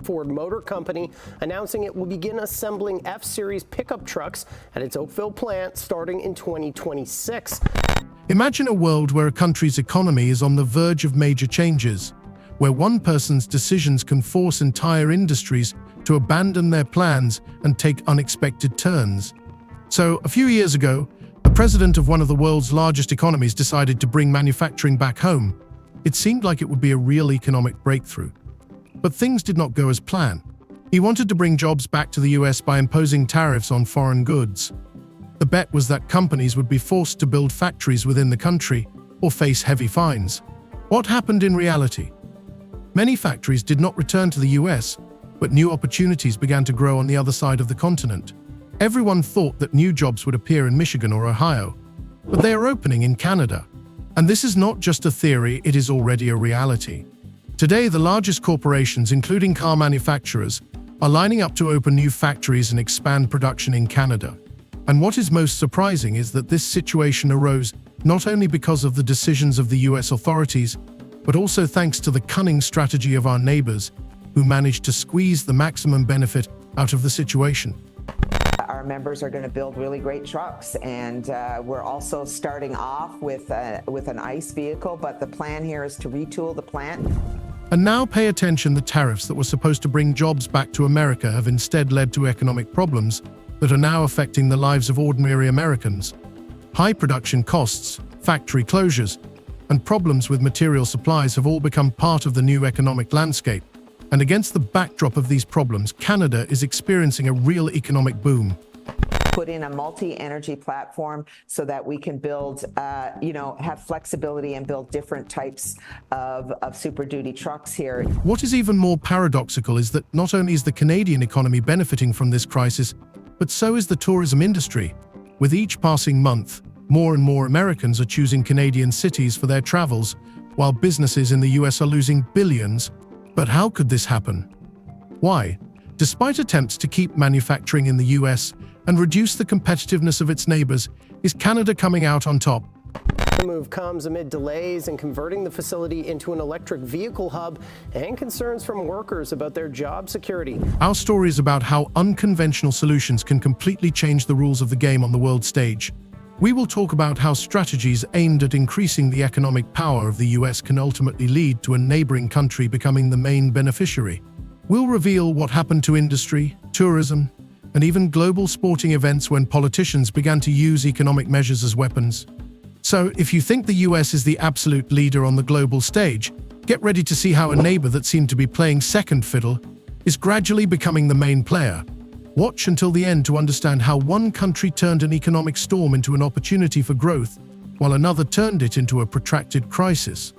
Ford Motor Company announcing it will begin assembling F-Series pickup trucks at its Oakville plant starting in 2026. Imagine a world where a country's economy is on the verge of major changes, where one person's decisions can force entire industries to abandon their plans and take unexpected turns. So, a few years ago, the president of one of the world's largest economies decided to bring manufacturing back home. It seemed like it would be a real economic breakthrough. But things did not go as planned. He wanted to bring jobs back to the US by imposing tariffs on foreign goods. The bet was that companies would be forced to build factories within the country or face heavy fines. What happened in reality? Many factories did not return to the US, but new opportunities began to grow on the other side of the continent. Everyone thought that new jobs would appear in Michigan or Ohio, but they are opening in Canada. And this is not just a theory, it is already a reality. Today, the largest corporations, including car manufacturers, are lining up to open new factories and expand production in Canada. And what is most surprising is that this situation arose not only because of the decisions of the US authorities, but also thanks to the cunning strategy of our neighbors, who managed to squeeze the maximum benefit out of the situation. Our members are going to build really great trucks, and we're also starting off with an ICE vehicle, but the plan here is to retool the plant. And now pay attention, the tariffs that were supposed to bring jobs back to America have instead led to economic problems that are now affecting the lives of ordinary Americans. High production costs, factory closures, and problems with material supplies have all become part of the new economic landscape. And against the backdrop of these problems, Canada is experiencing a real economic boom. Put in a multi-energy platform so that we can build, have flexibility and build different types of Super Duty trucks here. What is even more paradoxical is that not only is the Canadian economy benefiting from this crisis, but so is the tourism industry. With each passing month, more and more Americans are choosing Canadian cities for their travels, while businesses in the US are losing billions. But how could this happen? Why? Despite attempts to keep manufacturing in the US and reduce the competitiveness of its neighbors, is Canada coming out on top? The move comes amid delays in converting the facility into an electric vehicle hub and concerns from workers about their job security. Our story is about how unconventional solutions can completely change the rules of the game on the world stage. We will talk about how strategies aimed at increasing the economic power of the US can ultimately lead to a neighboring country becoming the main beneficiary. We'll reveal what happened to industry, tourism, and even global sporting events when politicians began to use economic measures as weapons. So, if you think the US is the absolute leader on the global stage, get ready to see how a neighbor that seemed to be playing second fiddle is gradually becoming the main player. Watch until the end to understand how one country turned an economic storm into an opportunity for growth, while another turned it into a protracted crisis.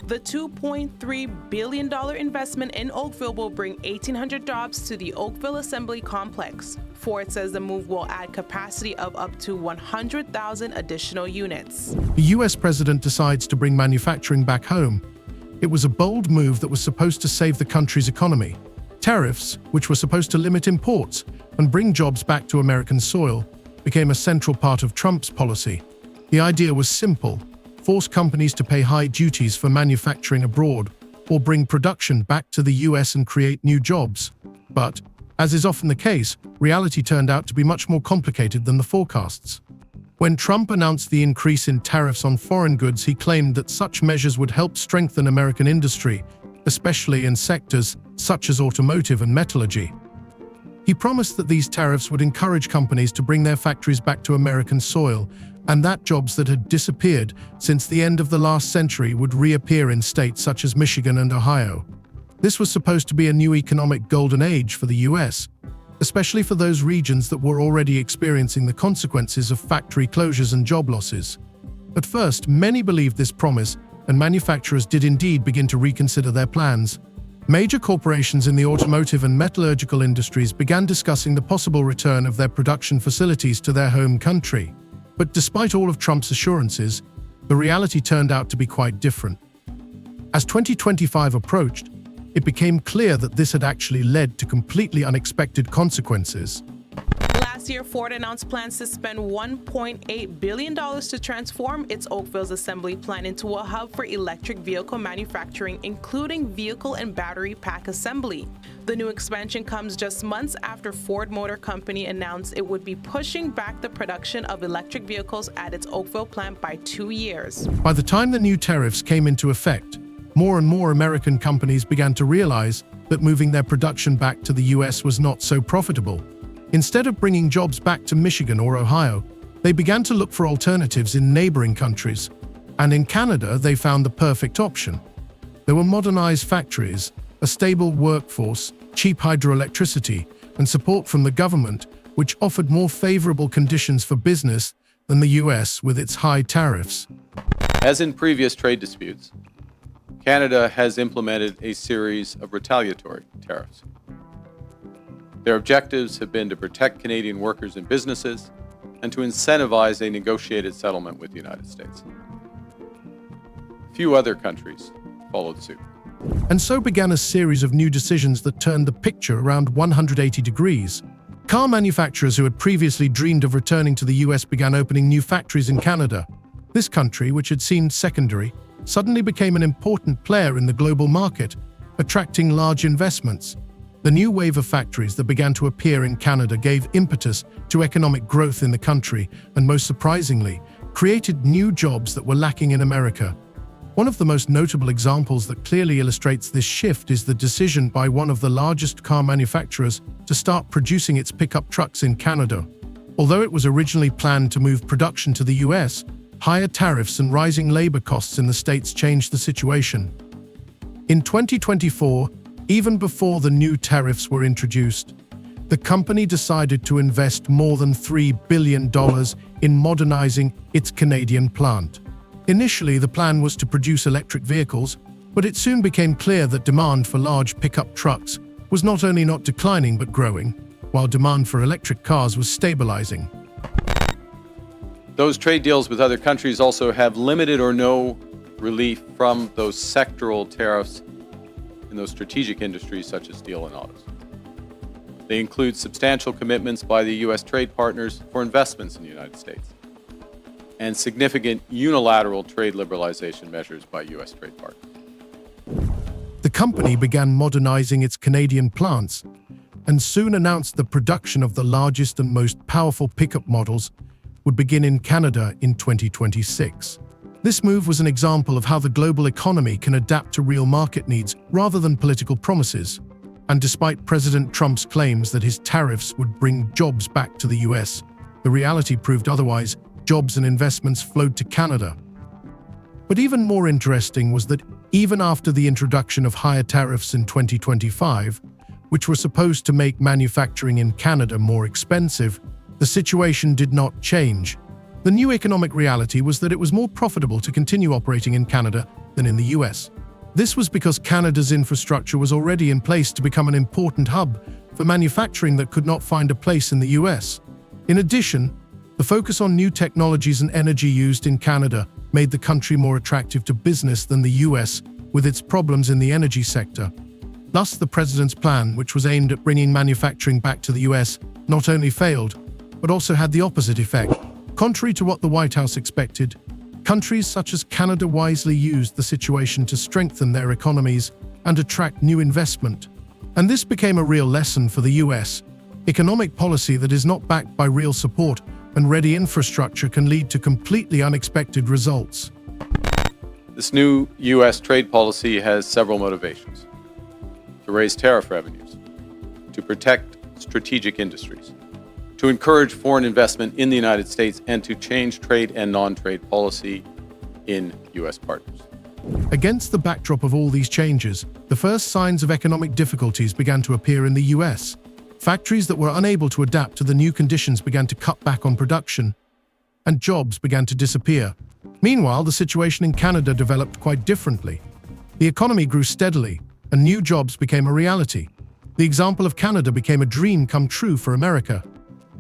The $2.3 billion investment in Oakville will bring 1,800 jobs to the Oakville Assembly Complex. Ford says the move will add capacity of up to 100,000 additional units. The US president decides to bring manufacturing back home. It was a bold move that was supposed to save the country's economy. Tariffs, which were supposed to limit imports and bring jobs back to American soil, became a central part of Trump's policy. The idea was simple: force companies to pay high duties for manufacturing abroad, or bring production back to the US and create new jobs. But, as is often the case, reality turned out to be much more complicated than the forecasts. When Trump announced the increase in tariffs on foreign goods, he claimed that such measures would help strengthen American industry, especially in sectors such as automotive and metallurgy. He promised that these tariffs would encourage companies to bring their factories back to American soil, and that jobs that had disappeared since the end of the last century would reappear in states such as Michigan and Ohio. This was supposed to be a new economic golden age for the US, especially for those regions that were already experiencing the consequences of factory closures and job losses. At first, many believed this promise, and manufacturers did indeed begin to reconsider their plans. Major corporations in the automotive and metallurgical industries began discussing the possible return of their production facilities to their home country. But despite all of Trump's assurances, the reality turned out to be quite different. As 2025 approached, it became clear that this had actually led to completely unexpected consequences. Last Last year, Ford announced plans to spend $1.8 billion to transform its Oakville's assembly plant into a hub for electric vehicle manufacturing, including vehicle and battery pack assembly. The new expansion comes just months after Ford Motor Company announced it would be pushing back the production of electric vehicles at its Oakville plant by 2 years. By the time the new tariffs came into effect, more and more American companies began to realize that moving their production back to the US was not so profitable. Instead of bringing jobs back to Michigan or Ohio, they began to look for alternatives in neighboring countries. And in Canada, they found the perfect option. There were modernized factories, a stable workforce, cheap hydroelectricity, and support from the government, which offered more favorable conditions for business than the US with its high tariffs. As in previous trade disputes, Canada has implemented a series of retaliatory tariffs. Their objectives have been to protect Canadian workers and businesses and to incentivize a negotiated settlement with the United States. Few other countries followed suit. And so began a series of new decisions that turned the picture around 180 degrees. Car manufacturers who had previously dreamed of returning to the US began opening new factories in Canada. This country, which had seemed secondary, suddenly became an important player in the global market, attracting large investments. The new wave of factories that began to appear in Canada gave impetus to economic growth in the country and, most surprisingly, created new jobs that were lacking in America. One of the most notable examples that clearly illustrates this shift is the decision by one of the largest car manufacturers to start producing its pickup trucks in Canada. Although it was originally planned to move production to the US, higher tariffs and rising labor costs in the States changed the situation. In 2024, even before the new tariffs were introduced, the company decided to invest more than $3 billion in modernizing its Canadian plant. Initially, the plan was to produce electric vehicles, but it soon became clear that demand for large pickup trucks was not only not declining but growing, while demand for electric cars was stabilizing. Those trade deals with other countries also have limited or no relief from those sectoral tariffs in those strategic industries such as steel and autos. They include substantial commitments by the U.S. trade partners for investments in the United States and significant unilateral trade liberalization measures by U.S. trade partners. The company began modernizing its Canadian plants and soon announced the production of the largest and most powerful pickup models would begin in Canada in 2026. This move was an example of how the global economy can adapt to real market needs rather than political promises. And despite President Trump's claims that his tariffs would bring jobs back to the US, the reality proved otherwise. Jobs and investments flowed to Canada. But even more interesting was that even after the introduction of higher tariffs in 2025, which were supposed to make manufacturing in Canada more expensive, the situation did not change. The new economic reality was that it was more profitable to continue operating in Canada than in the US. This was because Canada's infrastructure was already in place to become an important hub for manufacturing that could not find a place in the US. In addition, the focus on new technologies and energy used in Canada made the country more attractive to business than the US, with its problems in the energy sector. Thus, the president's plan, which was aimed at bringing manufacturing back to the US, not only failed, but also had the opposite effect. Contrary to what the White House expected, countries such as Canada wisely used the situation to strengthen their economies and attract new investment. And this became a real lesson for the US. Economic policy that is not backed by real support and ready infrastructure can lead to completely unexpected results. This new U.S. trade policy has several motivations: to raise tariff revenues, to protect strategic industries, to encourage foreign investment in the United States, and to change trade and non-trade policy in U.S. partners. Against the backdrop of all these changes, the first signs of economic difficulties began to appear in the U.S. Factories that were unable to adapt to the new conditions began to cut back on production, and jobs began to disappear. Meanwhile, the situation in Canada developed quite differently. The economy grew steadily, and new jobs became a reality. The example of Canada became a dream come true for America.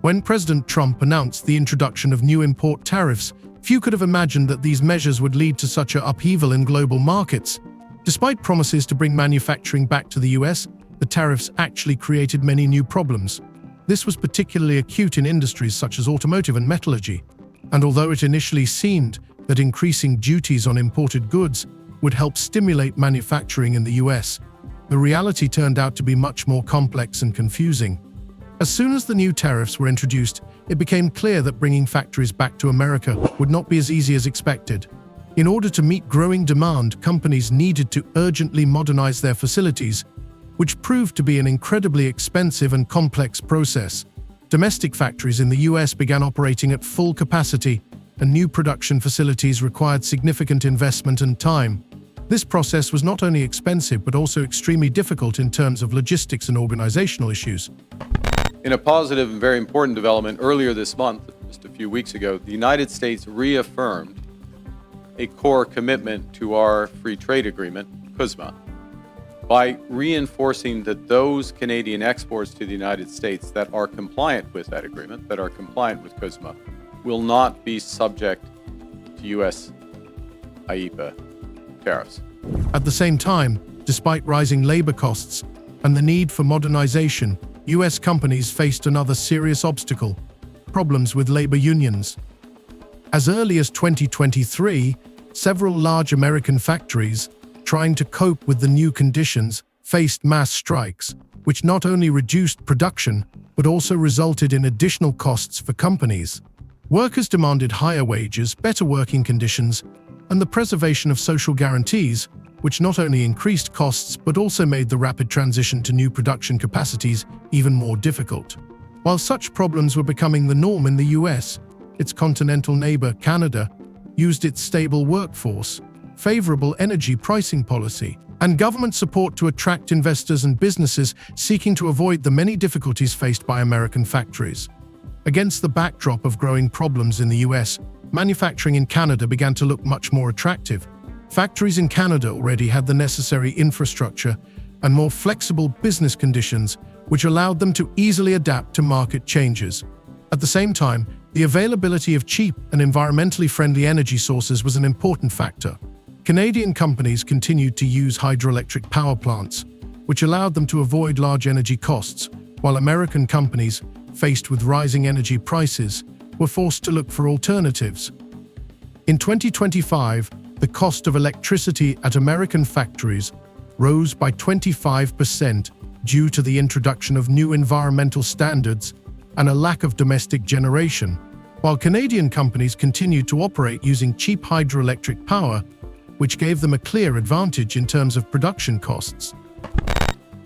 When President Trump announced the introduction of new import tariffs, few could have imagined that these measures would lead to such an upheaval in global markets. Despite promises to bring manufacturing back to the US, the tariffs actually created many new problems. This was particularly acute in industries such as automotive and metallurgy, and although it initially seemed that increasing duties on imported goods would help stimulate manufacturing in the US, the reality turned out to be much more complex and confusing. As soon as the new tariffs were introduced, it became clear that bringing factories back to America would not be as easy as expected. In order to meet growing demand, companies needed to urgently modernize their facilities, which proved to be an incredibly expensive and complex process. Domestic factories in the US began operating at full capacity, and new production facilities required significant investment and time. This process was not only expensive but also extremely difficult in terms of logistics and organizational issues. In a positive and very important development earlier this month, just a few weeks ago, the United States reaffirmed a core commitment to our free trade agreement, CUSMA, by reinforcing that those Canadian exports to the United States that are compliant with that agreement, that are compliant with CUSMA, will not be subject to U.S. IEEPA tariffs. At the same time, despite rising labor costs and the need for modernization, U.S. companies faced another serious obstacle: problems with labor unions. As early as 2023, several large American factories, trying to cope with the new conditions, faced mass strikes, which not only reduced production, but also resulted in additional costs for companies. Workers demanded higher wages, better working conditions, and the preservation of social guarantees, which not only increased costs but also made the rapid transition to new production capacities even more difficult. While such problems were becoming the norm in the US, its continental neighbor, Canada, used its stable workforce, favorable energy pricing policy, and government support to attract investors and businesses seeking to avoid the many difficulties faced by American factories. Against the backdrop of growing problems in the US, manufacturing in Canada began to look much more attractive. Factories in Canada already had the necessary infrastructure and more flexible business conditions, which allowed them to easily adapt to market changes. At the same time, the availability of cheap and environmentally friendly energy sources was an important factor. Canadian companies continued to use hydroelectric power plants, which allowed them to avoid large energy costs, while American companies, faced with rising energy prices, were forced to look for alternatives. In 2025, the cost of electricity at American factories rose by 25% due to the introduction of new environmental standards and a lack of domestic generation, while Canadian companies continued to operate using cheap hydroelectric power, which gave them a clear advantage in terms of production costs.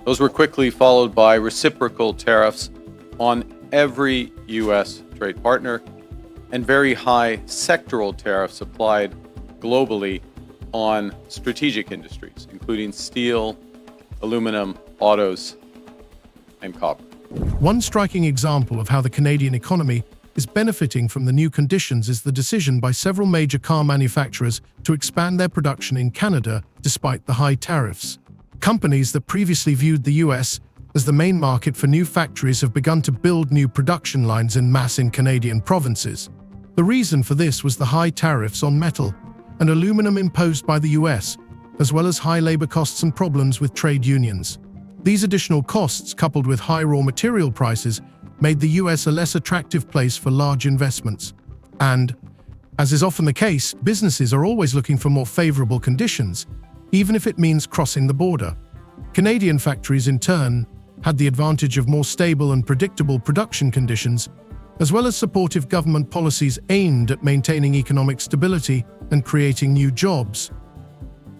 Those were quickly followed by reciprocal tariffs on every U.S. trade partner and very high sectoral tariffs applied globally on strategic industries, including steel, aluminum, autos, and copper. One striking example of how the Canadian economy is benefiting from the new conditions is the decision by several major car manufacturers to expand their production in Canada despite the high tariffs. Companies that previously viewed the US as the main market for new factories have begun to build new production lines en masse in Canadian provinces. The reason for this was the high tariffs on metal and aluminum imposed by the US, as well as high labor costs and problems with trade unions. These additional costs, coupled with high raw material prices, made the US a less attractive place for large investments. And, as is often the case, businesses are always looking for more favorable conditions, even if it means crossing the border. Canadian factories, in turn, had the advantage of more stable and predictable production conditions, as well as supportive government policies aimed at maintaining economic stability and creating new jobs.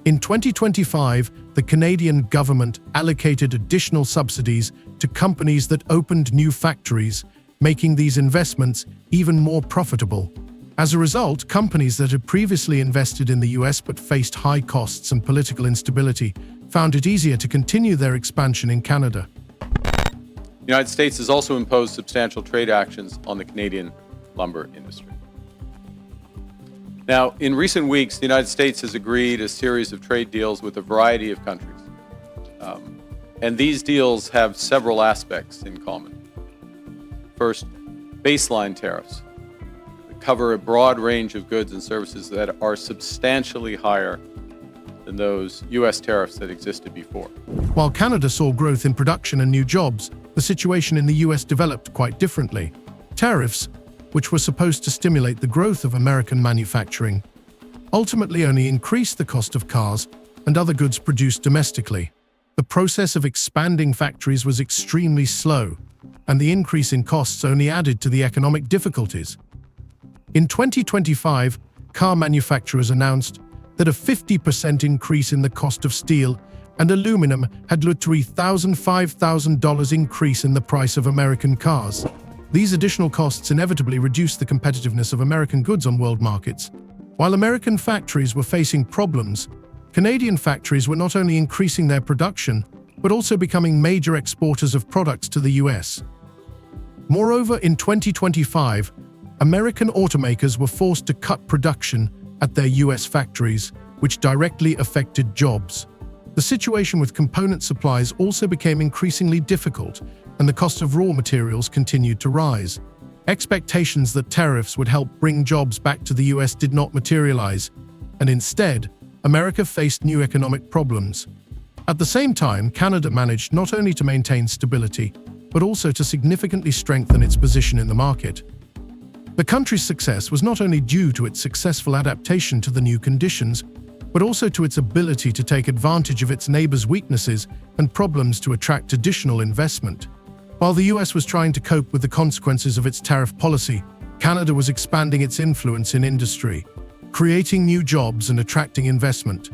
In 2025, the Canadian government allocated additional subsidies to companies that opened new factories, making these investments even more profitable. As a result, companies that had previously invested in the US but faced high costs and political instability found it easier to continue their expansion in Canada. The United States has also imposed substantial trade actions on the Canadian lumber industry. Now, in recent weeks, the United States has agreed a series of trade deals with a variety of countries. And these deals have several aspects in common. First, baseline tariffs that cover a broad range of goods and services that are substantially higher than those U.S. tariffs that existed before. While Canada saw growth in production and new jobs, the situation in the US developed quite differently. Tariffs, which were supposed to stimulate the growth of American manufacturing, ultimately only increased the cost of cars and other goods produced domestically. The process of expanding factories was extremely slow, and the increase in costs only added to the economic difficulties. In 2025, car manufacturers announced that a 50% increase in the cost of steel and aluminum had led to a $5,000 increase in the price of American cars. These additional costs inevitably reduced the competitiveness of American goods on world markets. While American factories were facing problems, Canadian factories were not only increasing their production, but also becoming major exporters of products to the US. Moreover, in 2025, American automakers were forced to cut production at their US factories, which directly affected jobs. The situation with component supplies also became increasingly difficult, and the cost of raw materials continued to rise. Expectations that tariffs would help bring jobs back to the US did not materialize, and instead, America faced new economic problems. At the same time, Canada managed not only to maintain stability, but also to significantly strengthen its position in the market. The country's success was not only due to its successful adaptation to the new conditions, but also to its ability to take advantage of its neighbors' weaknesses and problems to attract additional investment. While the US was trying to cope with the consequences of its tariff policy, Canada was expanding its influence in industry, creating new jobs and attracting investment.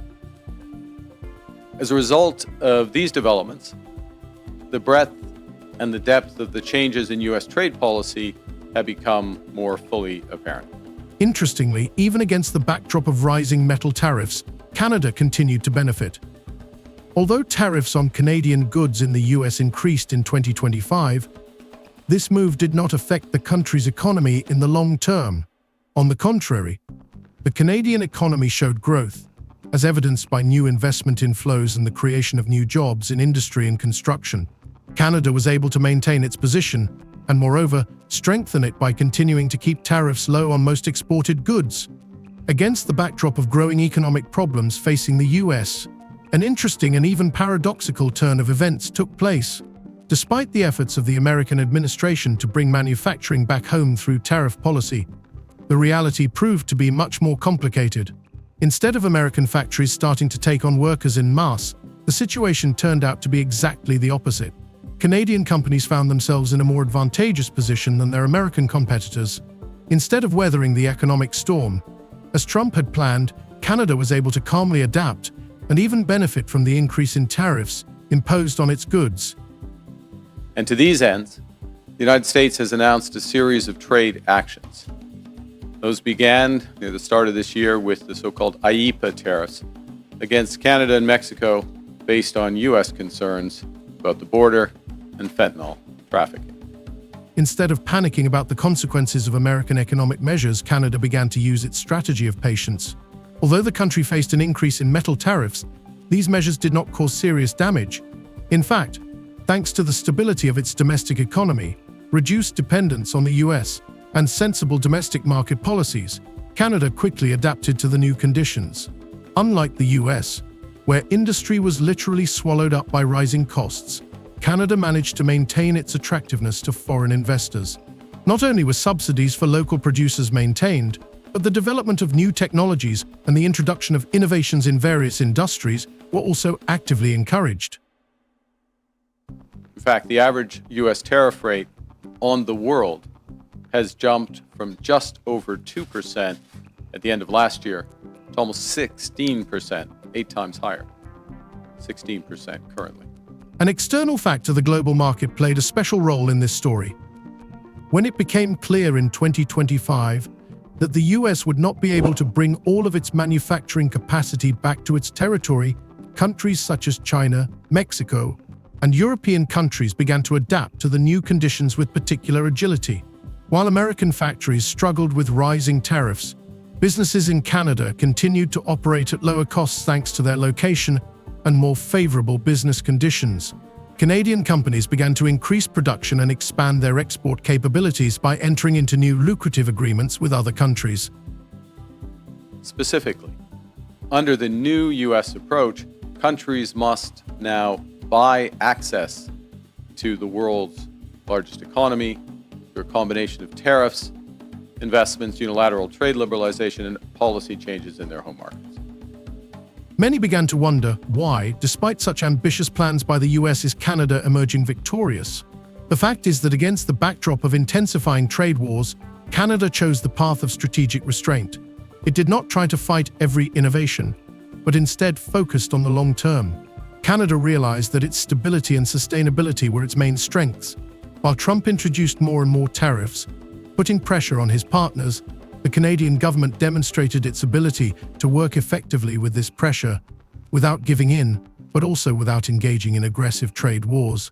As a result of these developments, the breadth and the depth of the changes in U.S. trade policy have become more fully apparent. Interestingly, even against the backdrop of rising metal tariffs, Canada continued to benefit. Although tariffs on Canadian goods in the US increased in 2025, this move did not affect the country's economy in the long term. On the contrary, the Canadian economy showed growth, as evidenced by new investment inflows and the creation of new jobs in industry and construction. Canada was able to maintain its position and, moreover, strengthen it by continuing to keep tariffs low on most exported goods. Against the backdrop of growing economic problems facing the US, an interesting and even paradoxical turn of events took place. Despite the efforts of the American administration to bring manufacturing back home through tariff policy, the reality proved to be much more complicated. Instead of American factories starting to take on workers en masse, the situation turned out to be exactly the opposite. Canadian companies found themselves in a more advantageous position than their American competitors. Instead of weathering the economic storm, as Trump had planned, Canada was able to calmly adapt and even benefit from the increase in tariffs imposed on its goods. And to these ends, the United States has announced a series of trade actions. Those began near the start of this year with the so-called IEEPA tariffs against Canada and Mexico based on U.S. concerns about the border and fentanyl trafficking. Instead of panicking about the consequences of American economic measures, Canada began to use its strategy of patience. Although the country faced an increase in metal tariffs, these measures did not cause serious damage. In fact, thanks to the stability of its domestic economy, reduced dependence on the US, and sensible domestic market policies, Canada quickly adapted to the new conditions. Unlike the US, where industry was literally swallowed up by rising costs, Canada managed to maintain its attractiveness to foreign investors. Not only were subsidies for local producers maintained, but the development of new technologies and the introduction of innovations in various industries were also actively encouraged. In fact, the average U.S. tariff rate on the world has jumped from just over 2% at the end of last year to almost 16%, 8 times higher. 16% currently. An external factor, the global market, played a special role in this story. When it became clear in 2025 that the US would not be able to bring all of its manufacturing capacity back to its territory, countries such as China, Mexico, and European countries began to adapt to the new conditions with particular agility. While American factories struggled with rising tariffs, businesses in Canada continued to operate at lower costs thanks to their location and more favorable business conditions. Canadian companies began to increase production and expand their export capabilities by entering into new lucrative agreements with other countries. Specifically, under the new U.S. approach, countries must now buy access to the world's largest economy through a combination of tariffs, investments, unilateral trade liberalization, and policy changes in their home markets. Many began to wonder why, despite such ambitious plans by the US, is Canada emerging victorious. The fact is that against the backdrop of intensifying trade wars, Canada chose the path of strategic restraint. It did not try to fight every innovation, but instead focused on the long term. Canada realized that its stability and sustainability were its main strengths. While Trump introduced more and more tariffs, putting pressure on his partners, the Canadian government demonstrated its ability to work effectively with this pressure without giving in, but also without engaging in aggressive trade wars.